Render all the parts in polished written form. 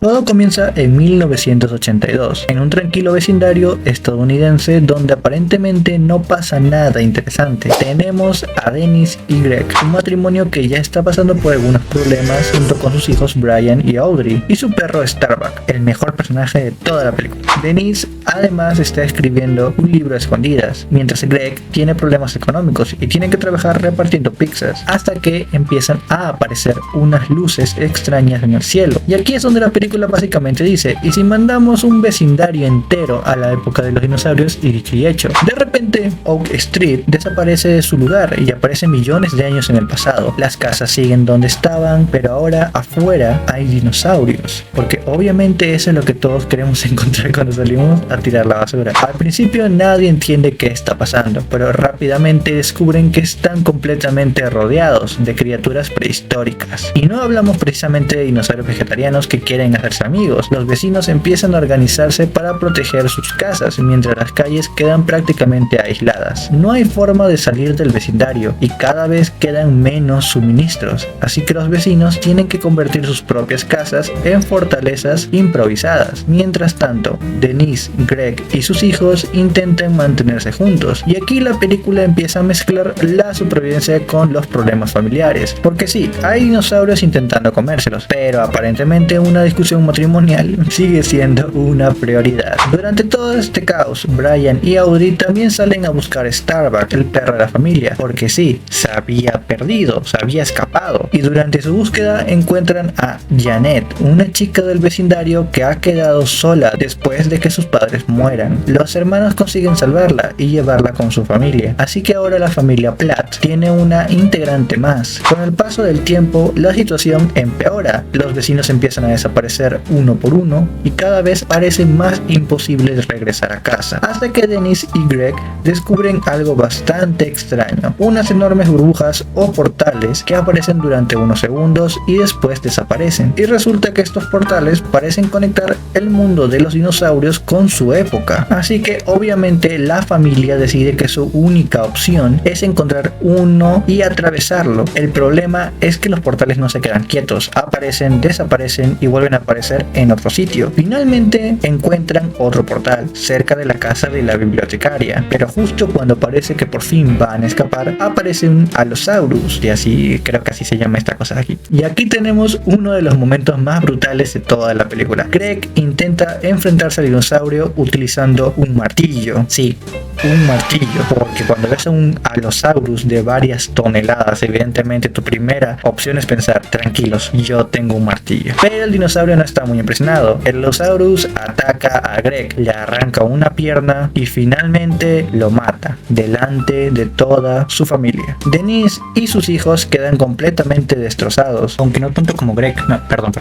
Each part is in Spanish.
Todo comienza en 1982, en un tranquilo vecindario estadounidense donde aparentemente no pasa nada interesante. Tenemos a Dennis y Greg, un matrimonio que ya está pasando por algunos problemas junto con sus hijos Brian y Audrey, y su perro Starbuck, el mejor personaje de toda la película. Dennis además está escribiendo un libro a escondidas, mientras Greg tiene problemas económicos y tiene que trabajar repartiendo pizzas, hasta que empiezan a aparecer unas luces extrañas en el cielo. Y aquí es donde la película básicamente dice: ¿y si mandamos un vecindario entero a la época de los dinosaurios? Y dicho y hecho, de repente Oak Street desaparece de su lugar y aparece millones de años en el pasado. Las casas siguen donde estaban, pero ahora afuera hay dinosaurios, porque obviamente eso es lo que todos queremos encontrar cuando salimos a tirar la basura. Al principio nadie entiende qué está pasando, pero rápidamente descubren que están completamente rodeados de criaturas prehistóricas. Y no hablamos precisamente de dinosaurios vegetarianos que quieren hacerse amigos. Los vecinos empiezan a organizarse para proteger sus casas, mientras las calles quedan prácticamente aisladas. No hay forma de salir del vecindario y cada vez quedan menos suministros, así que los vecinos tienen que convertir sus propias casas en fortalezas improvisadas. Mientras tanto, Denise, Greg y sus hijos intentan mantenerse juntos, y aquí la película empieza a mezclar la supervivencia con los problemas familiares, porque sí, hay dinosaurios intentando comérselos, pero aparentemente una discusión matrimonial sigue siendo una prioridad. Durante todo este caos, Brian y Audrey también salen a buscar a Starbuck, el perro de la familia, porque sí, se había perdido, se había escapado, y durante su búsqueda encuentran a Janet, una chica del vecindario que ha quedado sola después de que sus padres mueran. Los hermanos consiguen salvarla y llevarla con su familia, así que ahora la familia Platt tiene una integrante más. Con el paso del tiempo, la situación empeora. Los vecinos empiezan a desaparecer uno por uno y cada vez parece más imposible regresar a casa, hasta que Dennis y Greg descubren algo bastante extraño: unas enormes burbujas o portales que aparecen durante unos segundos y después desaparecen, y resulta que estos portales parecen conectar el mundo de los dinosaurios con su época, así que obviamente la familia decide que su única opción es encontrar uno y atravesarlo. El problema es que los portales no se quedan quietos, aparecen, desaparecen y vuelven a aparecer en otro sitio. Finalmente encuentran otro portal cerca de la casa de la bibliotecaria, pero justo cuando parece que por fin van a escapar, aparece un Allosaurus, y así, creo que así se llama esta cosa de aquí. Y aquí tenemos uno de los momentos más brutales de toda la película. Greg intenta enfrentarse al dinosaurio utilizando un martillo. Sí, un martillo, porque cuando ves a un Allosaurus de varias toneladas, evidentemente tu primera opción es pensar: tranquilos, yo tengo un martillo. Pero el dinosaurio no está muy impresionado. El Allosaurus ataca a Greg, le arranca una pierna y finalmente lo mata delante de toda su familia. Denise y sus hijos quedan completamente destrozados, aunque no tanto como Greg. No, perdón.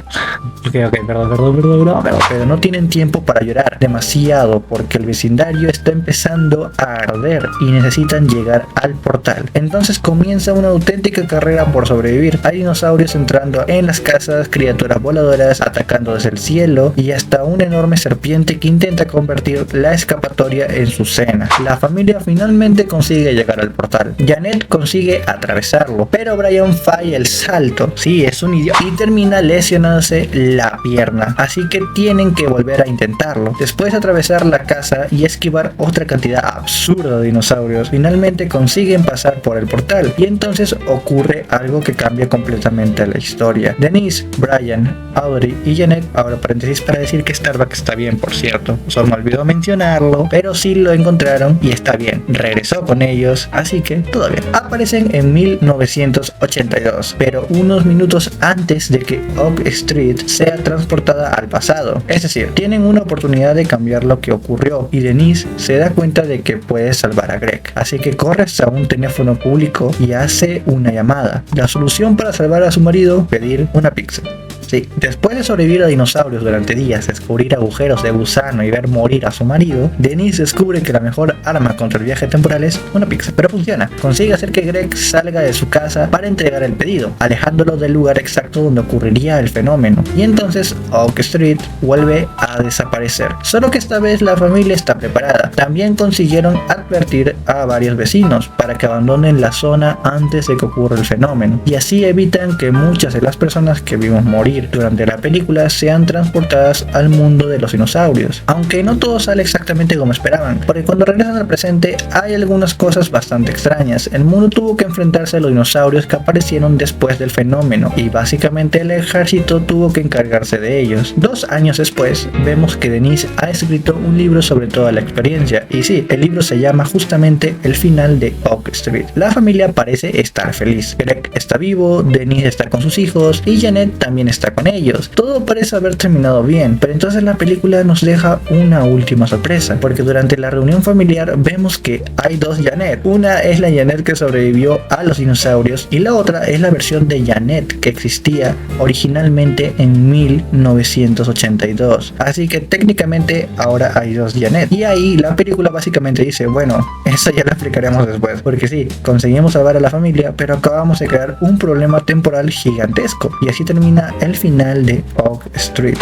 Pero no tienen tiempo para llorar demasiado, porque el vecindario está empezando a arder y necesitan llegar al portal. Entonces comienza una auténtica carrera por sobrevivir. Hay dinosaurios entrando en las casas, criaturas voladoras atacando desde el cielo, y hasta una enorme serpiente que intenta convertir la escapatoria en su cena. La familia finalmente consigue llegar al portal. Janet consigue atravesarlo, pero Brian falla el salto. Sí, es un idiota, y termina lesionándose la pierna, así que tienen que volver a intentarlo. Después de atravesar la casa y esquivar otra cantidad absurda de dinosaurios, finalmente consiguen pasar por el portal, y entonces ocurre algo que cambia completamente la historia. Denise, Brian, Audrey y Janet, ahora paréntesis para decir que Starbuck está bien, por cierto, solo me olvidó mencionarlo, pero sí lo encontraron y está bien, regresó con ellos, así que todo bien. Aparecen en 1982, pero unos minutos antes de que Oak Street sea transportada al pasado. Es decir, tienen una oportunidad de cambiar lo que ocurrió, y Denise se da cuenta de que puede salvar a Greg, así que corre hasta un teléfono público y hace una llamada. La solución para salvar a su marido: pedir una pizza. Sí, después de sobrevivir a dinosaurios durante días, descubrir agujeros de gusano y ver morir a su marido, Denise descubre que la mejor arma contra el viaje temporal es una pizza. Pero funciona, consigue hacer que Greg salga de su casa para entregar el pedido, alejándolo del lugar exacto donde ocurriría el fenómeno, y entonces Oak Street vuelve a desaparecer. Solo que esta vez la familia está preparada. También consiguieron advertir a varios vecinos para que abandonen la zona antes de que ocurra el fenómeno, y así evitan que muchas de las personas que vimos morir durante la película sean transportadas al mundo de los dinosaurios, aunque no todo sale exactamente como esperaban, porque cuando regresan al presente hay algunas cosas bastante extrañas. El mundo tuvo que enfrentarse a los dinosaurios que aparecieron después del fenómeno, y básicamente el ejército tuvo que encargarse de ellos. 2 años después, vemos que Denise ha escrito un libro sobre toda la experiencia, y sí, el libro se llama justamente El final de Oak Street. La familia parece estar feliz. Greg está vivo, Denise está con sus hijos y Janet también está con ellos. Todo parece haber terminado bien, pero entonces la película nos deja una última sorpresa, porque durante la reunión familiar vemos que hay 2 Janet. Una es la Janet que sobrevivió a los dinosaurios y la otra es la versión de Janet que existía originalmente en 1982. Así que técnicamente ahora hay 2 Janet. Y ahí la película básicamente dice, bueno, eso ya lo explicaremos después, porque sí, conseguimos salvar a la familia, pero acabamos de crear un problema temporal gigantesco. Y así termina el final de Oak Street.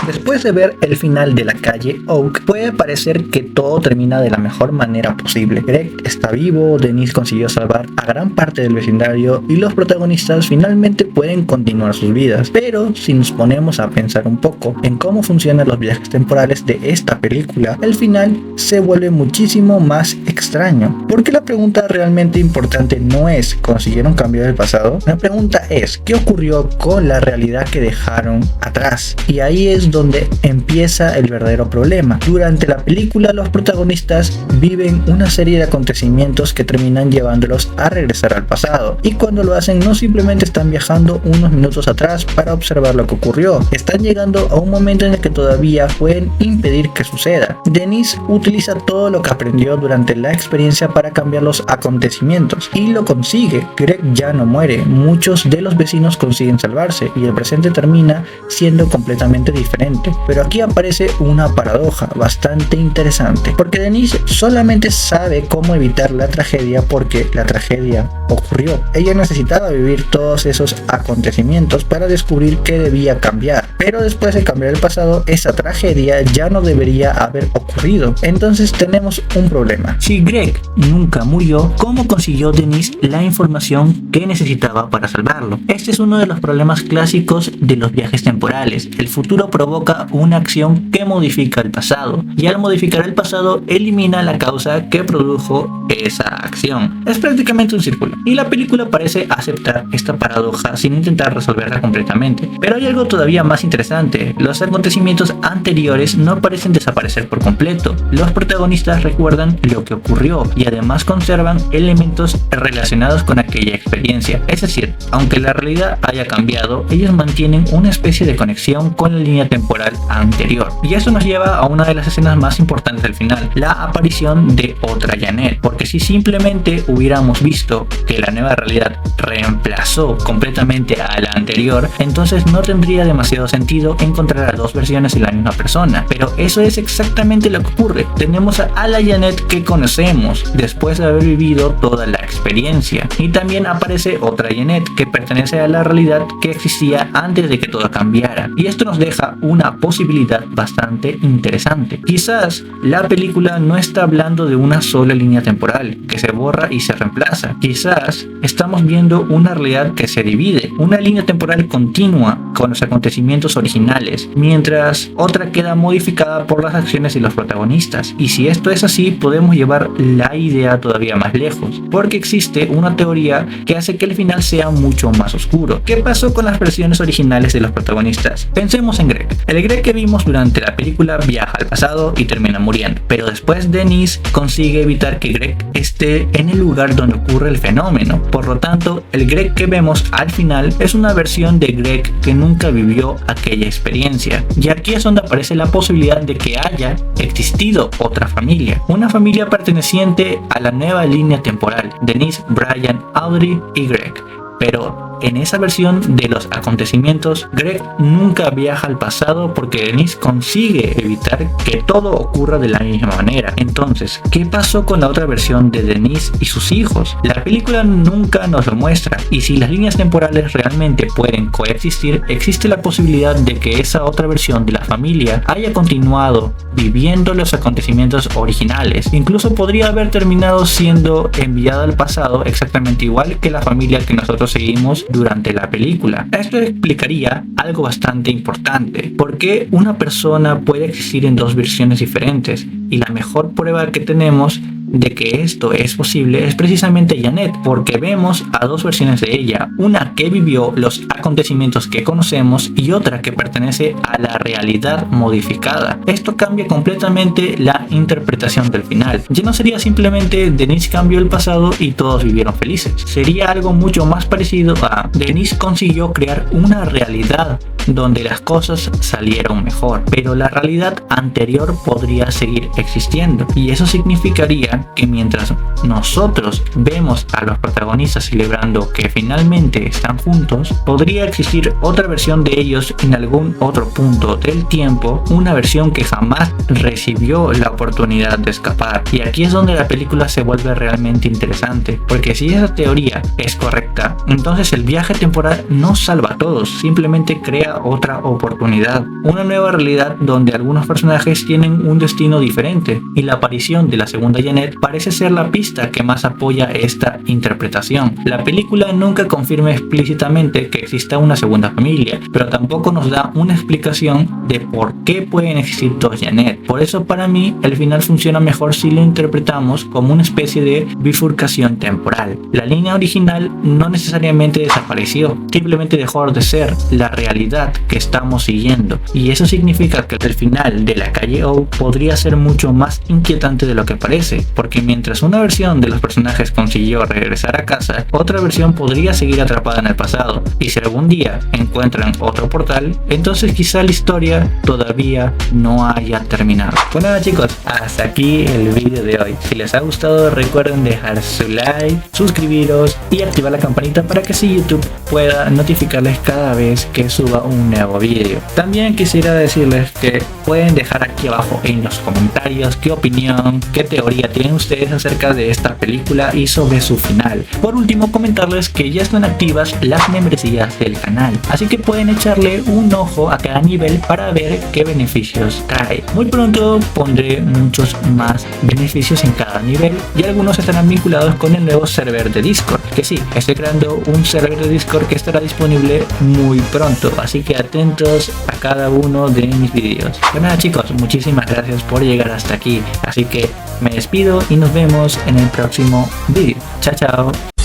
Después de ver el final de la calle Oak, puede parecer que todo termina de la mejor manera posible. Greg está vivo, Denise consiguió salvar a gran parte del vecindario y los protagonistas finalmente pueden continuar sus vidas. Pero si nos ponemos a pensar un poco en cómo funcionan los viajes temporales de esta película, el final se vuelve muchísimo más extraño. Porque la pregunta realmente importante no es ¿consiguieron cambiar el pasado? La pregunta es ¿qué ocurrió con la realidad que dejaron atrás? Y ahí es donde empieza el verdadero problema. Durante la película los protagonistas viven una serie de acontecimientos que terminan llevándolos a regresar al pasado, y cuando lo hacen no simplemente están viajando unos minutos atrás para observar lo que ocurrió, están llegando a un momento en el que todavía pueden impedir que suceda. Denise utiliza todo lo que aprendió durante la experiencia para cambiar los acontecimientos y lo consigue. Greg ya no muere, muchos de los vecinos consiguen salvarse y el presente termina siendo completamente diferente. Pero aquí aparece una paradoja bastante interesante, porque Denise solamente sabe cómo evitar la tragedia porque la tragedia ocurrió. Ella necesitaba vivir todos esos acontecimientos para descubrir qué debía cambiar, pero después de cambiar el pasado, esa tragedia ya no debería haber ocurrido. Entonces tenemos un problema. Si Greg nunca murió, ¿cómo consiguió Denise la información que necesitaba para salvarlo? Este es uno de los problemas clásicos de los viajes temporales. El futuro provoca una acción que modifica el pasado, y al modificar el pasado elimina la causa que produjo esa acción. Es prácticamente un círculo, y la película parece aceptar esta paradoja sin intentar resolverla completamente. Pero hay algo todavía más interesante: los acontecimientos anteriores no parecen desaparecer por completo. Los protagonistas recuerdan lo que ocurrió y además conservan elementos relacionados con aquella experiencia. Es decir, aunque la realidad haya cambiado, ellos mantienen una especie de conexión con la línea temporal anterior. Y eso nos lleva a una de las escenas más importantes del final, la aparición de otra Janet. Porque si simplemente hubiéramos visto que la nueva realidad reemplazó completamente a la anterior, entonces no tendría demasiado sentido encontrar a 2 versiones de la misma persona. Pero eso es exactamente lo que ocurre. Tenemos a la Janet que conocemos después de haber vivido toda la experiencia, y también aparece otra Janet que pertenece a la realidad que existía antes de que todo cambiara. Y esto nos deja una posibilidad bastante interesante. Quizás la película no está hablando de una sola línea temporal que se borra y se reemplaza. Quizás estamos viendo una realidad que se divide, una línea temporal continua con los acontecimientos originales, mientras otra queda modificada por las acciones de los protagonistas. Y si esto es así, podemos llevar la idea todavía más lejos, porque existe una teoría que hace que el final sea mucho más oscuro. ¿Qué pasó con las versiones originales de los protagonistas? Pensemos en Greg. El Greg que vimos durante la película viaja al pasado y termina muriendo, pero después Denise consigue evitar que Greg esté en el lugar donde ocurre el fenómeno. Por lo tanto, el Greg que vemos al final es una versión de Greg que nunca vivió aquella experiencia. Y aquí es donde aparece la posibilidad de que haya existido otra familia, una familia perteneciente a la nueva línea temporal: Denise, Brian, Audrey y Greg. Pero en esa versión de los acontecimientos, Greg nunca viaja al pasado porque Denise consigue evitar que todo ocurra de la misma manera. Entonces, ¿qué pasó con la otra versión de Denise y sus hijos? La película nunca nos lo muestra, y si las líneas temporales realmente pueden coexistir, existe la posibilidad de que esa otra versión de la familia haya continuado viviendo los acontecimientos originales. Incluso podría haber terminado siendo enviada al pasado exactamente igual que la familia que nosotros seguimos durante la película. Esto explicaría algo bastante importante: ¿por qué una persona puede existir en dos versiones diferentes? Y la mejor prueba que tenemos de que esto es posible es precisamente Janet, porque vemos a dos versiones de ella, una que vivió los acontecimientos que conocemos y otra que pertenece a la realidad modificada. Esto cambia completamente la interpretación del final. Ya no sería simplemente Denise cambió el pasado y todos vivieron felices. Sería algo mucho más parecido a Denise consiguió crear una realidad donde las cosas salieron mejor, pero la realidad anterior podría seguir existiendo, y eso significaría que mientras nosotros vemos a los protagonistas celebrando que finalmente están juntos, podría existir otra versión de ellos en algún otro punto del tiempo, una versión que jamás recibió la oportunidad de escapar. Y aquí es donde la película se vuelve realmente interesante, porque si esa teoría es correcta, entonces el viaje temporal no salva a todos, simplemente crea otra oportunidad, una nueva realidad donde algunos personajes tienen un destino diferente, y la aparición de la segunda Janet parece ser la pista que más apoya esta interpretación. La película nunca confirma explícitamente que exista una segunda familia, pero tampoco nos da una explicación de por qué pueden existir dos Janet. Por eso para mí el final funciona mejor si lo interpretamos como una especie de bifurcación temporal. La línea original no necesariamente desapareció, simplemente dejó de ser la realidad que estamos siguiendo, y eso significa que el final de La Calle O podría ser mucho más inquietante de lo que parece, porque mientras una versión de los personajes consiguió regresar a casa, otra versión podría seguir atrapada en el pasado, y si algún día encuentran otro portal, entonces quizá la historia todavía no haya terminado. Bueno chicos, hasta aquí el vídeo de hoy. Si les ha gustado, recuerden dejar su like, suscribiros y activar la campanita para que así YouTube pueda notificarles cada vez que suba un nuevo vídeo. También quisiera decirles que pueden dejar aquí abajo en los comentarios qué opinión, qué teoría tienen ustedes acerca de esta película y sobre su final. Por último, comentarles que ya están activas las membresías del canal, así que pueden echarle un ojo a cada nivel para ver qué beneficios trae. Muy pronto pondré muchos más beneficios en cada nivel, y algunos estarán vinculados con el nuevo server de Discord, que sí, estoy creando un server de Discord que estará disponible muy pronto, así que atentos a cada uno de mis vídeos. Bueno chicos, muchísimas gracias por llegar hasta aquí, así que me despido y nos vemos en el próximo vídeo. Chao chao.